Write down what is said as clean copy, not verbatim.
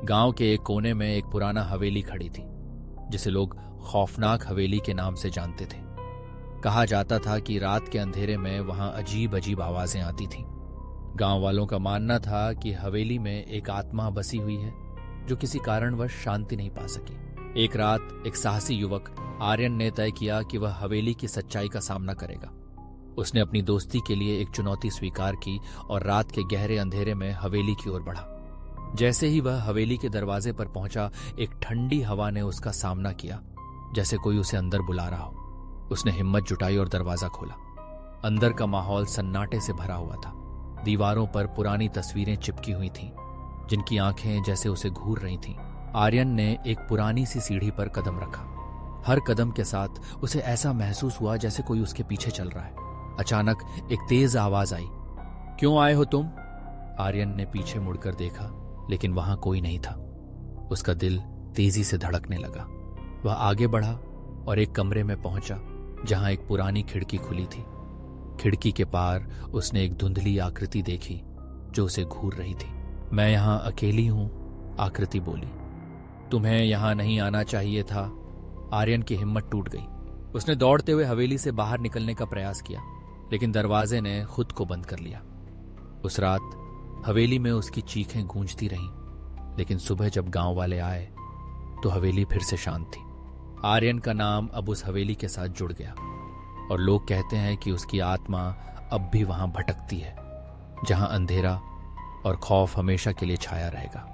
गांव के एक कोने में एक पुराना हवेली खड़ी थी, जिसे लोग खौफनाक हवेली के नाम से जानते थे। कहा जाता था कि रात के अंधेरे में वहां अजीब अजीब आवाजें आती थीं। गांव वालों का मानना था कि हवेली में एक आत्मा बसी हुई है जो किसी कारणवश शांति नहीं पा सकी। एक रात एक साहसी युवक आर्यन ने तय किया कि वह हवेली की सच्चाई का सामना करेगा। उसने अपनी दोस्ती के लिए एक चुनौती स्वीकार की और रात के गहरे अंधेरे में हवेली की ओर बढ़ा। जैसे ही वह हवेली के दरवाजे पर पहुंचा, एक ठंडी हवा ने उसका सामना किया, जैसे कोई उसे अंदर बुला रहा हो। उसने हिम्मत जुटाई और दरवाजा खोला। अंदर का माहौल सन्नाटे से भरा हुआ था। दीवारों पर पुरानी तस्वीरें चिपकी हुई थीं, जिनकी आंखें जैसे उसे घूर रही थीं। आर्यन ने एक पुरानी सी सीढ़ी पर कदम रखा। हर कदम के साथ उसे ऐसा महसूस हुआ जैसे कोई उसके पीछे चल रहा है। अचानक एक तेज आवाज आई, क्यों आए हो तुम? आर्यन ने पीछे मुड़कर देखा, लेकिन वहां कोई नहीं था। उसका दिल तेजी से धड़कने लगा। वह आगे बढ़ा और एक कमरे में पहुंचा जहां एक पुरानी खिड़की खुली थी। खिड़की के पार उसने एक धुंधली आकृति देखी जो उसे घूर रही थी। मैं यहां अकेली हूं, आकृति बोली। तुम्हें यहां नहीं आना चाहिए था। आर्यन की हिम्मत टूट गई। उसने दौड़ते हुए हवेली से बाहर निकलने का प्रयास किया, लेकिन दरवाजे ने खुद को बंद कर लिया। उस रात हवेली में उसकी चीखें गूंजती रहीं, लेकिन सुबह जब गांव वाले आए तो हवेली फिर से शांत थी। आर्यन का नाम अब उस हवेली के साथ जुड़ गया और लोग कहते हैं कि उसकी आत्मा अब भी वहां भटकती है, जहां अंधेरा और खौफ हमेशा के लिए छाया रहेगा।